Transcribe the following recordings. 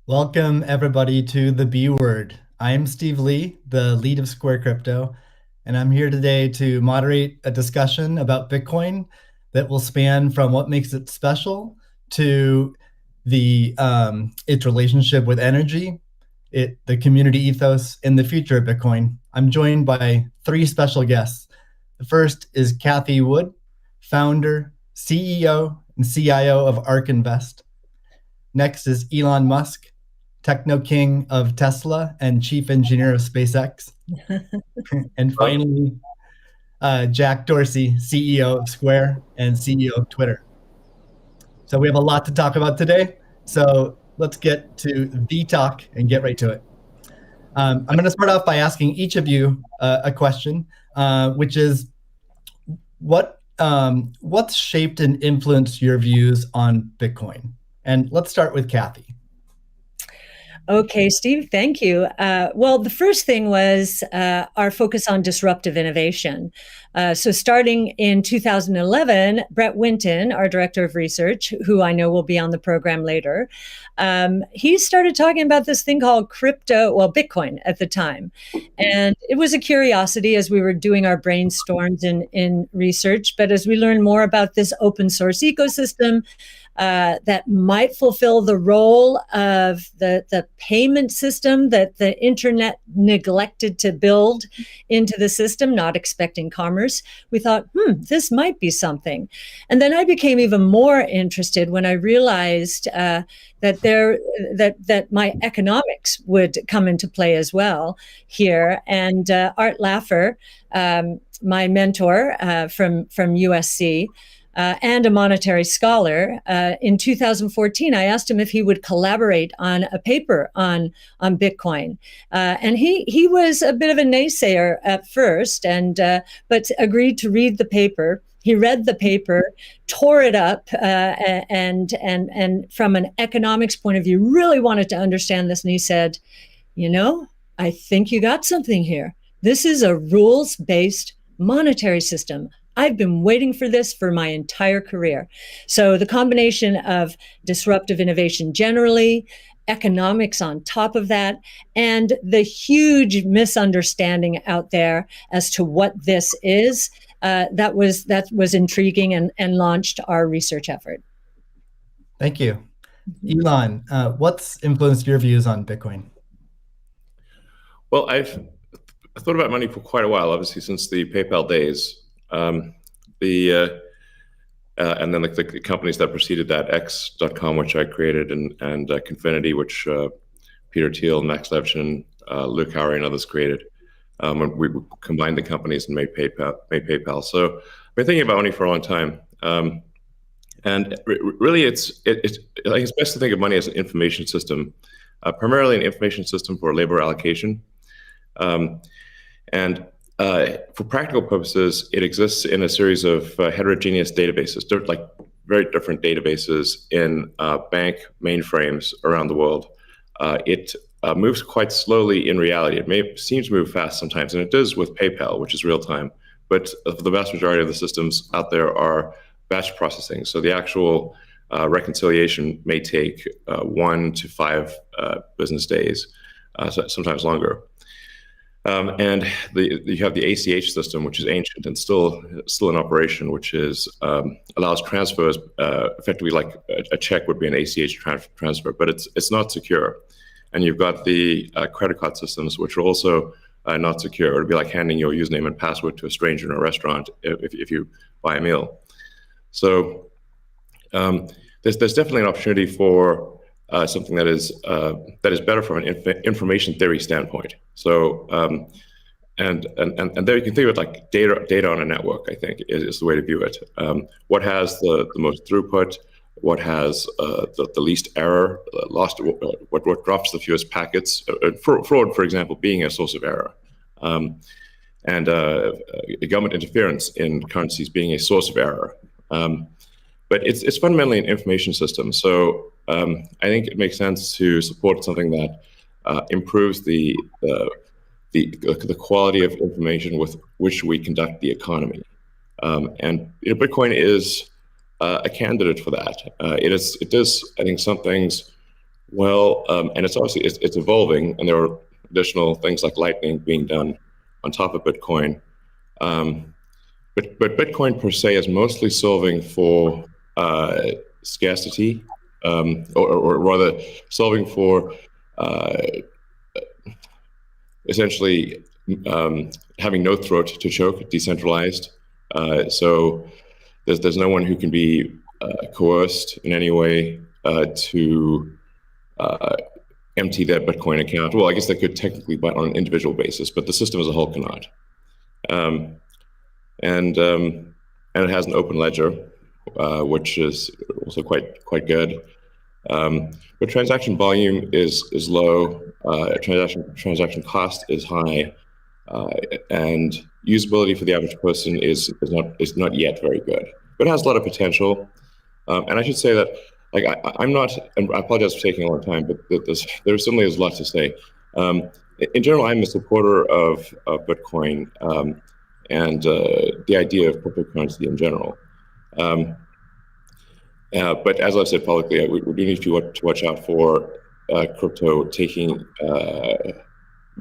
Welcome, everybody, to the B Word. I'm Steve Lee, the lead of Square Crypto, and I'm here today to moderate a discussion about Bitcoin that will span from what makes it special to its relationship with energy, the community ethos, and the future of Bitcoin. I'm joined by three special guests. The first is Cathie Wood, founder, CEO, and CIO of ARK Invest. Next is Elon Musk, techno king of Tesla and chief engineer of SpaceX. And finally, Jack Dorsey, CEO of Square and CEO of Twitter. So we have a lot to talk about today. So let's get to the talk and get right to it. I'm going to start off by asking each of you a question, which is what's shaped and influenced your views on Bitcoin? And let's start with Cathie. Okay, Steve, thank you. Well, the first thing was our focus on disruptive innovation. So starting in 2011, Brett Winton, our director of research, who I know will be on the program later, he started talking about this thing called Bitcoin at the time. And it was a curiosity as we were doing our brainstorms in research. But as we learned more about this open source ecosystem, that might fulfill the role of the payment system that the internet neglected to build into the system, not expecting commerce. We thought, this might be something. And then I became even more interested when I realized that my economics would come into play as well here. And Art Laffer, my mentor from USC, and a monetary scholar. In 2014, I asked him if he would collaborate on a paper on Bitcoin. And he was a bit of a naysayer at first, but agreed to read the paper. He read the paper, tore it up, and from an economics point of view, really wanted to understand this. And he said, I think you got something here. This is a rules-based monetary system. I've been waiting for this for my entire career. So the combination of disruptive innovation generally, economics on top of that, and the huge misunderstanding out there as to what this is, that was intriguing and launched our research effort. Thank you. Elon, what's influenced your views on Bitcoin? Well, I've thought about money for quite a while, obviously since the PayPal days. And then the companies that preceded that, X.com, which I created, and Confinity, which Peter Thiel, Max Levchin, Luke Howry, and others created. We combined the companies and made PayPal. So I've been thinking about money for a long time. And really, I think it's best to think of money as an information system, primarily an information system for labor allocation. For practical purposes, it exists in a series of heterogeneous databases, like very different databases in bank mainframes around the world. It moves quite slowly in reality. It seems to move fast sometimes, and it does with PayPal, which is real time. But the vast majority of the systems out there are batch processing. So the actual reconciliation may take 1 to 5 business days, sometimes longer. And you have the ACH system, which is ancient and still in operation, which allows transfers effectively like a check would be an ACH transfer, but it's not secure. And you've got the credit card systems, which are also not secure. It would be like handing your username and password to a stranger in a restaurant if you buy a meal. So there's definitely an opportunity for something that is better from an information theory standpoint. So and there you can think of it like data on a network. I think is the way to view it. What has the most throughput? What has the least error? What drops the fewest packets? Fraud, for example, being a source of error, and government interference in currencies being a source of error. But it's fundamentally an information system. So I think it makes sense to support something that improves the quality of information with which we conduct the economy. And Bitcoin is a candidate for that. It does, I think, some things Well, and it's obviously it's evolving, and there are additional things like Lightning being done on top of Bitcoin. But Bitcoin per se is mostly solving for scarcity, or rather solving for essentially having no throat to choke, decentralized. So there's no one who can be coerced in any way to empty their Bitcoin account. Well, I guess they could technically, but on an individual basis, but the system as a whole cannot. And it has an open ledger, which is also quite good. But transaction volume is low. Transaction cost is high, and usability for the average person is not yet very good. But it has a lot of potential. And I should say that, like, I'm not, and I apologize for taking a long time, but there certainly is a lot to say. In general, I'm a supporter of Bitcoin and the idea of cryptocurrency in general. But as I've said publicly, we do need to watch out for crypto taking,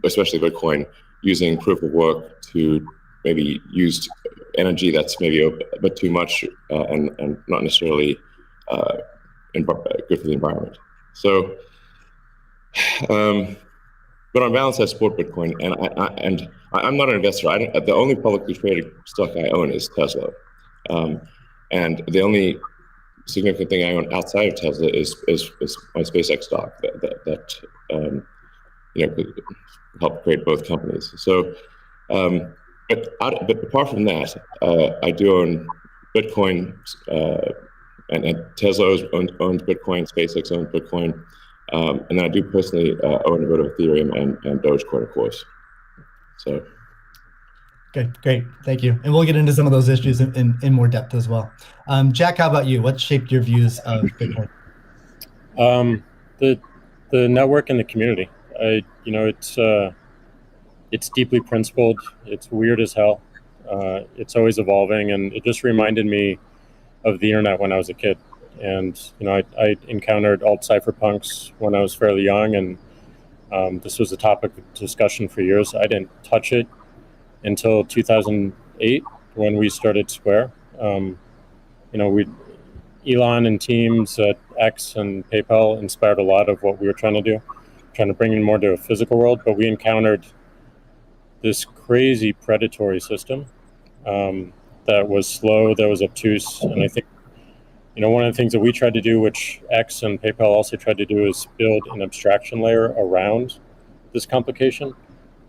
especially Bitcoin, using proof of work to maybe use energy that's maybe a bit too much and not necessarily good for the environment. So, but on balance, I support Bitcoin, and I'm not an investor. The only publicly traded stock I own is Tesla, and the only significant thing I own outside of Tesla is my SpaceX stock that could help create both companies. So, but apart from that, I do own Bitcoin, and Tesla owns Bitcoin, SpaceX owns Bitcoin, and I do personally own a bit of Ethereum and Dogecoin, of course. So. Okay, great, thank you. And we'll get into some of those issues in more depth as well. Jack, how about you? What shaped your views of Bitcoin? The network and the community. It's deeply principled. It's weird as hell. It's always evolving, and it just reminded me of the internet when I was a kid. And I encountered alt cypherpunks when I was fairly young, and this was a topic of discussion for years. I didn't touch it until 2008 when we started Square. Elon and teams at X and PayPal inspired a lot of what we were trying to do, trying to bring in more to a physical world. But we encountered this crazy predatory system that was slow, that was obtuse. And I think, one of the things that we tried to do, which X and PayPal also tried to do, is build an abstraction layer around this complication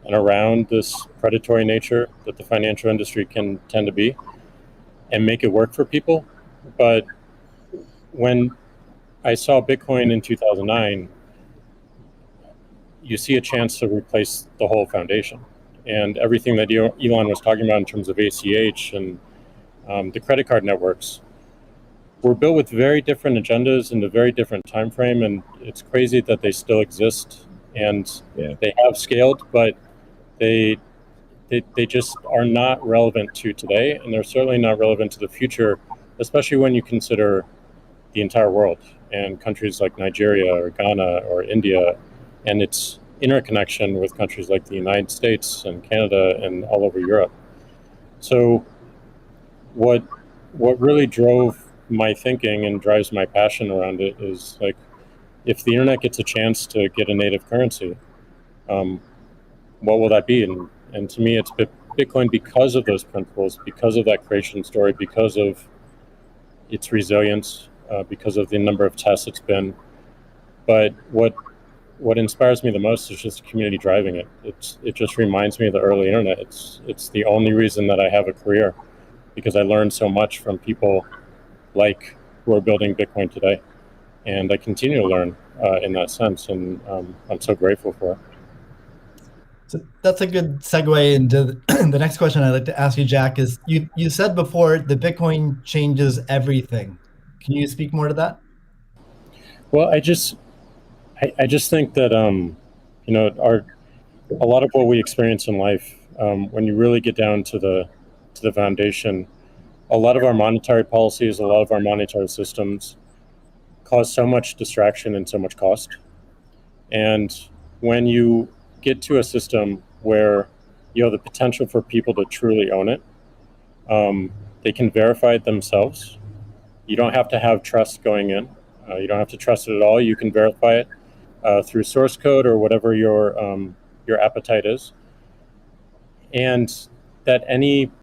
and around this predatory nature that the financial industry can tend to be, and make it work for people. But when I saw Bitcoin in 2009, you see a chance to replace the whole foundation. And everything that Elon was talking about in terms of ACH and the credit card networks were built with very different agendas in a very different time frame. And it's crazy that they still exist, and they have scaled, but they just are not relevant to today, and they're certainly not relevant to the future, especially when you consider the entire world and countries like Nigeria or Ghana or India, and its interconnection with countries like the United States and Canada and all over Europe. So what really drove my thinking and drives my passion around it is, like, if the internet gets a chance to get a native currency, what will that be? And to me, it's Bitcoin, because of those principles, because of that creation story, because of its resilience, because of the number of tests it's been. But what inspires me the most is just the community driving it. It just reminds me of the early internet. It's the only reason that I have a career, because I learned so much from people like who are building Bitcoin today, and I continue to learn in that sense, and I'm so grateful for it. So that's a good segue into the next question I'd like to ask you, Jack. Is you said before that Bitcoin changes everything. Can you speak more to that? Well, I just think that a lot of what we experience in life, when you really get down to the foundation, a lot of our monetary policies, a lot of our monetary systems cause so much distraction and so much cost. And when you get to a system where you have the potential for people to truly own it, they can verify it themselves. You don't have to have trust going in. You don't have to trust it at all. You can verify it through source code or whatever your appetite is. And that any